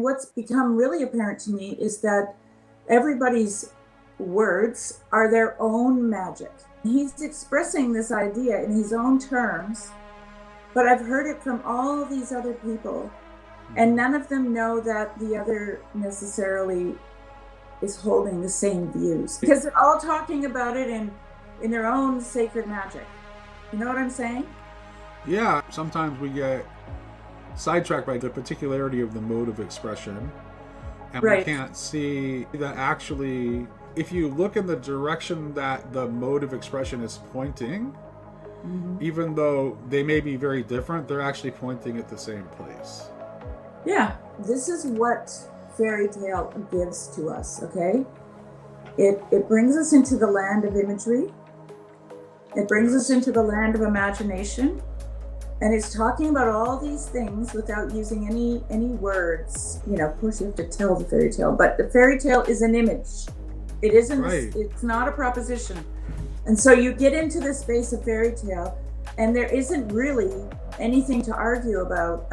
What's become really apparent to me is that everybody's words are their own magic. He's expressing this idea in his own terms, but I've heard it from all these other people, and none of them know that the other necessarily is holding the same views, because they're all talking about it in their own sacred magic. You know what I'm saying? Yeah, sometimes we get sidetracked by the particularity of the mode of expression, and Right. we can't see that actually, if you look in the direction that the mode of expression is pointing, even though they may be very different, they're actually pointing at the same place. Yeah, this is what fairy tale gives to us, okay? It brings us into the land of imagery. It brings us into the land of imagination. And it's talking about all these things without using any words. You know, of course you have to tell the fairy tale, but the fairy tale is an image. It isn't, Right. It's not a proposition. And so you get into the space of fairy tale, and there isn't really anything to argue about,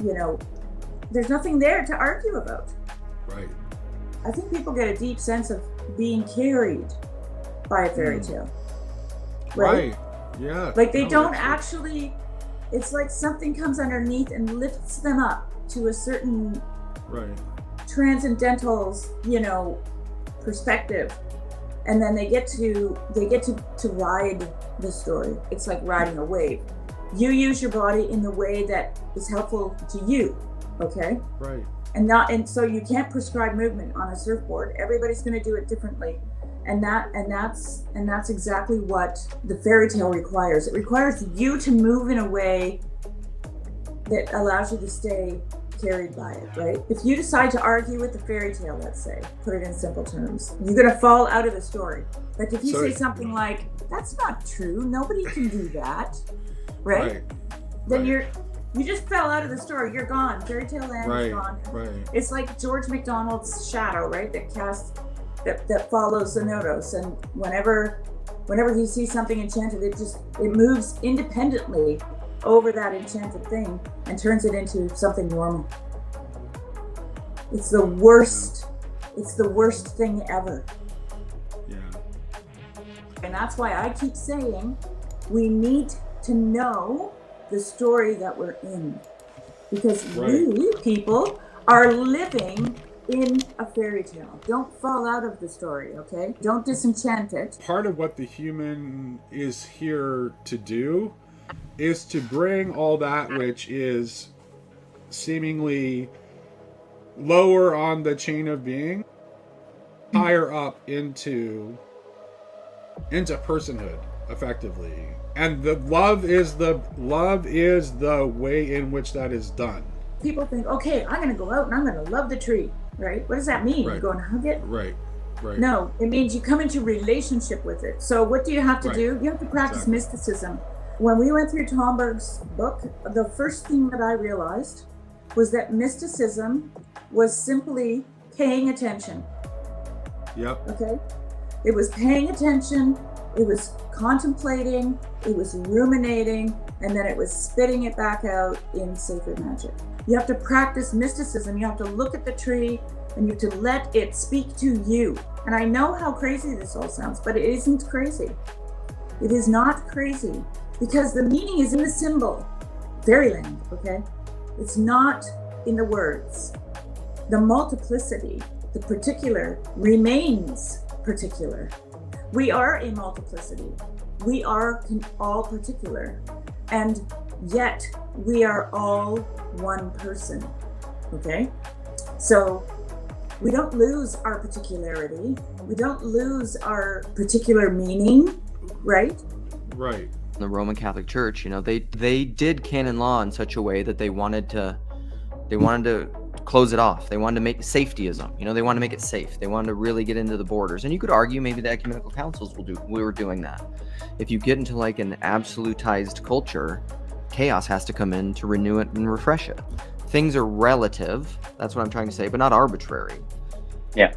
you know, there's nothing there to argue about. Right. I think people get a deep sense of being carried by a fairy tale. Right. Yeah. Like they No, don't that's- actually, it's like something comes underneath and lifts them up to a certain Right. transcendental, you know, perspective. And then they get to ride the story. It's like riding a wave. You use your body in the way that is helpful to you, okay? Right. And so you can't prescribe movement on a surfboard. Everybody's going to do it differently. And that's exactly what the fairy tale requires. It requires you to move in a way that allows you to stay carried by it, right? If you decide to argue with the fairy tale, let's say, put it in simple terms, you're going to fall out of the story. But if you say something like, that's not true, nobody can do that, right? Then you just fell out of the story. You're gone. Fairy tale land is gone. Right. It's like George MacDonald's shadow, right? That follows the Nodos, and whenever he sees something enchanted, it moves independently over that enchanted thing and turns it into something normal. It's the worst. It's the worst thing ever. Yeah. And that's why I keep saying we need to know the story that we're in, because we people are living in a fairy tale. Don't fall out of the story, okay? Don't disenchant it. Part of what the human is here to do is to bring all that which is seemingly lower on the chain of being higher up into personhood, effectively. And the love is the way in which that is done. People think, okay, I'm going to go out and I'm going to love the tree, right? What does that mean? Right. You go and hug it? Right. No, it means you come into relationship with it. So what do you have to do? You have to practice mysticism. When we went through Tomberg's book, the first thing that I realized was that mysticism was simply paying attention. Yep. Okay? It was paying attention, it was contemplating, it was ruminating, and then it was spitting it back out in sacred magic. You have to practice mysticism. You have to look at the tree and you have to let it speak to you. And I know how crazy this all sounds, but it isn't crazy. It is not crazy, because the meaning is in the symbol. Fairyland, okay? It's not in the words. The multiplicity, the particular, remains particular. We are a multiplicity. We are all particular. And yet we are all one person, okay? So we don't lose our particularity. We don't lose our particular meaning, right? Right. The Roman Catholic Church, you know, they did canon law in such a way that they wanted to close it off. They wanted to make safetyism, you know, they wanted to make it safe. They wanted to really get into the borders. And you could argue maybe the ecumenical councils were doing that. If you get into like an absolutized culture, chaos has to come in to renew it and refresh it. Things are relative, that's what I'm trying to say, but not arbitrary. Yeah.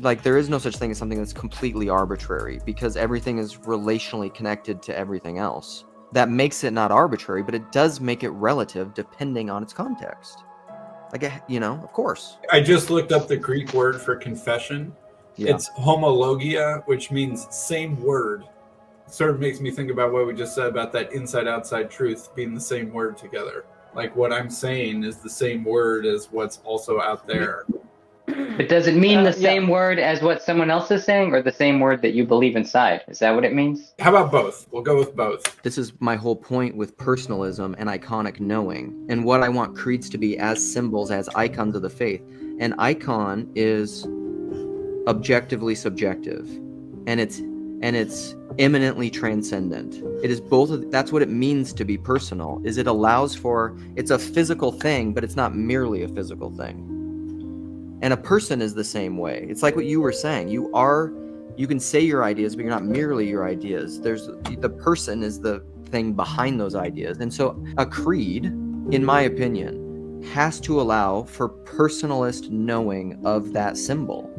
Like, there is no such thing as something that's completely arbitrary, because everything is relationally connected to everything else. That makes it not arbitrary, but it does make it relative depending on its context. Like, of course. I just looked up the Greek word for confession. Yeah. It's homologia, which means same word. Sort of makes me think about what we just said about that inside-outside truth being the same word together. Like what I'm saying is the same word as what's also out there. But does it mean the same word as what someone else is saying, or the same word that you believe inside? Is that what it means? How about both? We'll go with both. This is my whole point with personalism and iconic knowing, and what I want creeds to be as symbols, as icons of the faith. An icon is objectively subjective, and it's eminently transcendent. It is both. That's what it means to be personal. Is it allows for, it's a physical thing, but it's not merely a physical thing. And a person is the same way. It's like what you were saying. You can say your ideas, but you're not merely your ideas. The person is the thing behind those ideas. And so a creed, in my opinion, has to allow for personalist knowing of that symbol.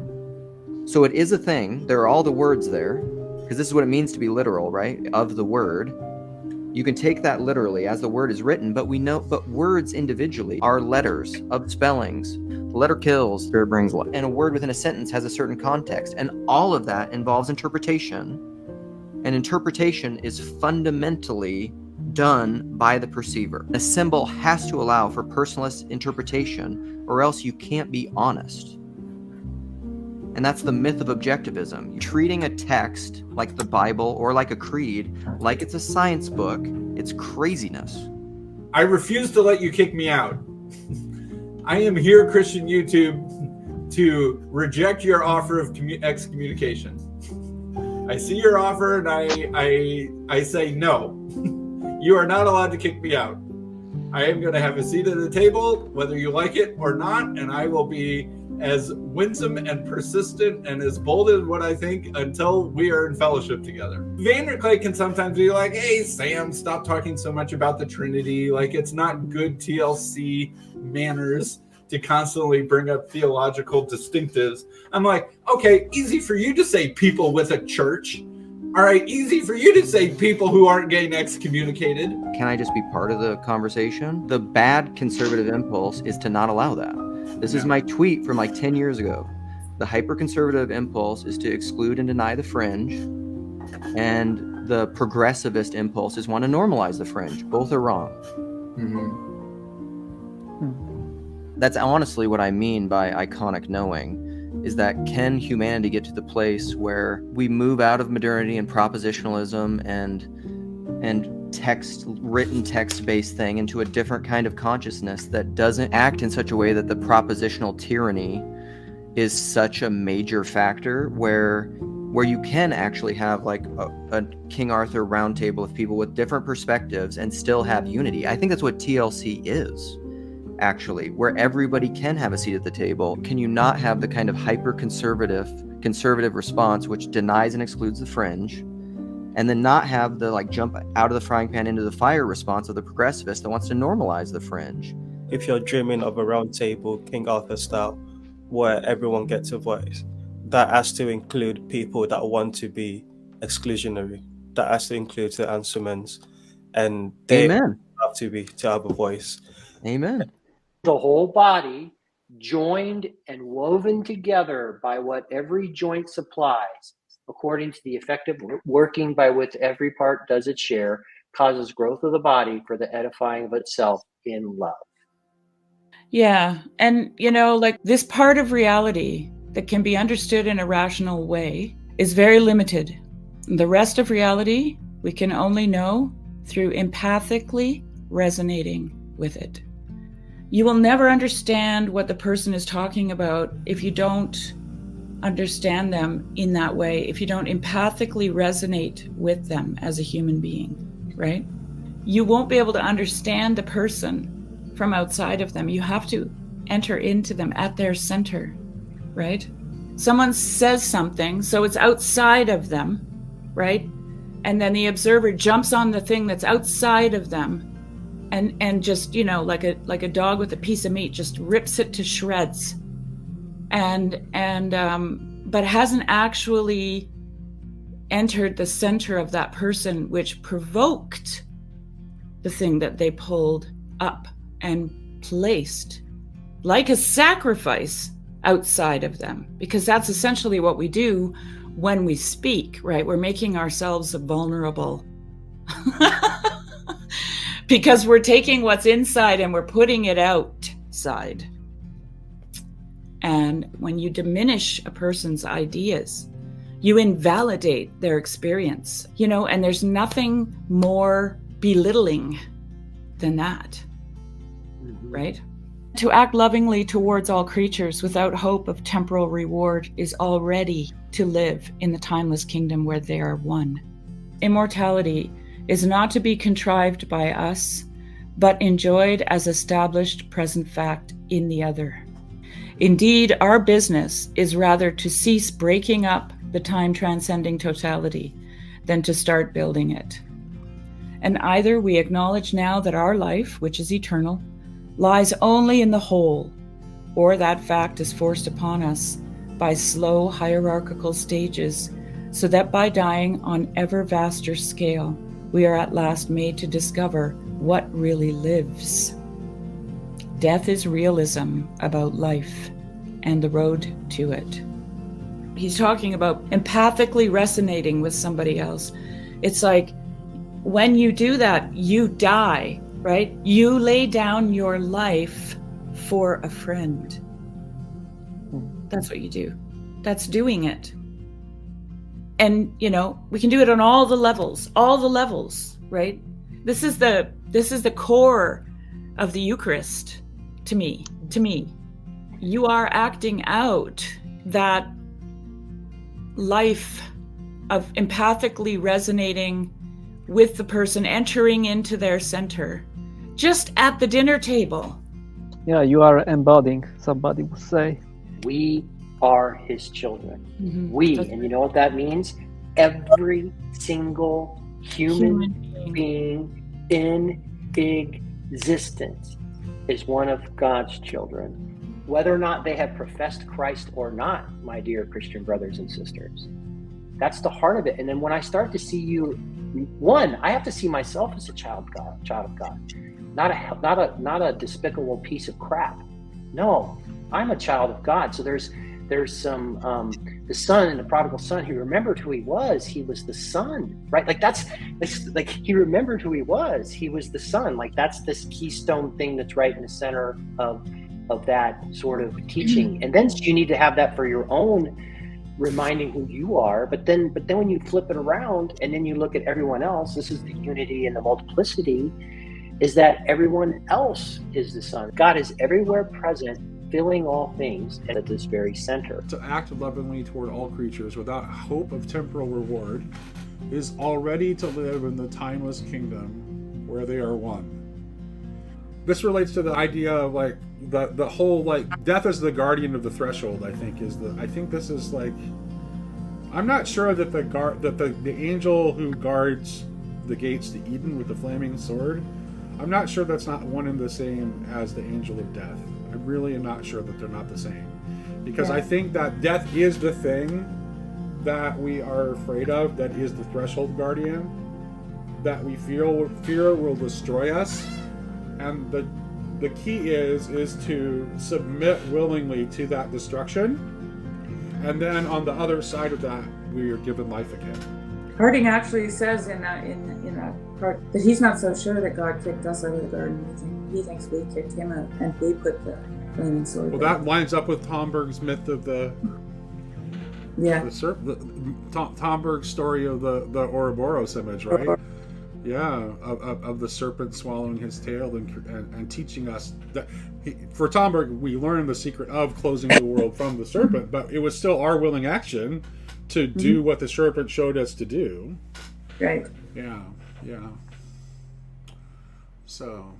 So it is a thing. There are all the words there, because this is what it means to be literal, right? Of the word. You can take that literally as the word is written, but words individually are letters of spellings. The letter kills, spirit brings life. And a word within a sentence has a certain context. And all of that involves interpretation. And interpretation is fundamentally done by the perceiver. A symbol has to allow for personalist interpretation, or else you can't be honest. And that's the myth of objectivism. Treating a text like the Bible or like a creed, like it's a science book, it's craziness. I refuse to let you kick me out. I am here, Christian YouTube, to reject your offer of excommunication. I see your offer and I say no. You are not allowed to kick me out. I am going to have a seat at the table, whether you like it or not, and I will be as winsome and persistent and as bold as what I think until we are in fellowship together. Vanderclay can sometimes be like, hey, Sam, stop talking so much about the Trinity. Like, it's not good TLC manners to constantly bring up theological distinctives. I'm like, okay, easy for you to say people with a church. All right, easy for you to say people who aren't getting excommunicated. Can I just be part of the conversation? The bad conservative impulse is to not allow that. This is my tweet from like 10 years ago. The hyper-conservative impulse is to exclude and deny the fringe, and the progressivist impulse is want to normalize the fringe. Both are wrong. That's honestly what I mean by iconic knowing, is that can humanity get to the place where we move out of modernity and propositionalism and written text-based thing into a different kind of consciousness that doesn't act in such a way that the propositional tyranny is such a major factor, where you can actually have like a King Arthur round table of people with different perspectives and still have unity. I think that's what TLC is, actually, where everybody can have a seat at the table. Can you not have the kind of conservative response which denies and excludes the fringe, and then not have the like jump out of the frying pan into the fire response of the progressivist that wants to normalize the fringe? If you're dreaming of a round table, King Arthur style, where everyone gets a voice, that has to include people that want to be exclusionary. That has to include the Answermans, and they Amen. have to have a voice. Amen. The whole body joined and woven together by what every joint supplies, according to the effective working by which every part does its share, causes growth of the body for the edifying of itself in love. Yeah. And, like this part of reality that can be understood in a rational way is very limited. The rest of reality we can only know through empathically resonating with it. You will never understand what the person is talking about if you don't understand them in that way, if you don't empathically resonate with them as a human being, right? You won't be able to understand the person from outside of them. You have to enter into them at their center, right? Someone says something, so it's outside of them, right? And then the observer jumps on the thing that's outside of them and just, like a dog with a piece of meat, just rips it to shreds. But hasn't actually entered the center of that person, which provoked the thing that they pulled up and placed like a sacrifice outside of them, because that's essentially what we do when we speak, right? We're making ourselves vulnerable because we're taking what's inside and we're putting it outside. And when you diminish a person's ideas, you invalidate their experience, and there's nothing more belittling than that, right? To act lovingly towards all creatures without hope of temporal reward is already to live in the timeless kingdom where they are one. Immortality is not to be contrived by us, but enjoyed as established present fact in the other. Indeed, our business is rather to cease breaking up the time-transcending totality than to start building it. And either we acknowledge now that our life, which is eternal, lies only in the whole, or that fact is forced upon us by slow hierarchical stages, so that by dying on ever vaster scale, we are at last made to discover what really lives. Death is realism about life and the road to it. He's talking about empathically resonating with somebody else. It's like when you do that, you die, right? You lay down your life for a friend. That's what you do. That's doing it. And, we can do it on all the levels, right? This is the core of the Eucharist to me. You are acting out that life of empathically resonating with the person, entering into their center, just at the dinner table. Yeah, you are embodying, somebody would say. We are his children. Mm-hmm. And you know what that means? Every single human being in existence is one of God's children. Whether or not they have professed Christ or not, my dear Christian brothers and sisters. That's the heart of it. And then when I start to see you, I have to see myself as a child of God, not a despicable piece of crap. No, I'm a child of God. So there's some the son and the prodigal son. He remembered who he was. He was the son, right? That's he remembered who he was. He was the son. That's this keystone thing that's right in the center of that sort of teaching. And then you need to have that for your own, reminding who you are. But then when you flip it around and then you look at everyone else, this is the unity and the multiplicity, is that everyone else is the son. God is everywhere present, filling all things at this very center. To act lovingly toward all creatures without hope of temporal reward is already to live in the timeless kingdom where they are one. This relates to the idea of the whole death as the guardian of the threshold. I think this is I'm not sure that the angel who guards the gates to Eden with the flaming sword, I'm not sure that's not one and the same as the angel of death. I really am not sure that they're not the same, because I think that death is the thing that we are afraid of, that is the threshold guardian, that we fear will destroy us. And the key is to submit willingly to that destruction. And then on the other side of that, we are given life again. Harding actually says in a part that he's not so sure that God kicked us out of the garden. He thinks we kicked him out and we put the flaming sword. Well, that lines up with Tomberg's myth of Tomberg's story of the Ouroboros image, right? Yeah, of the serpent swallowing his tail and teaching us that for Tomberg, we learned the secret of closing the world from the serpent, but it was still our willing action to do what the serpent showed us to do. Right. Yeah. So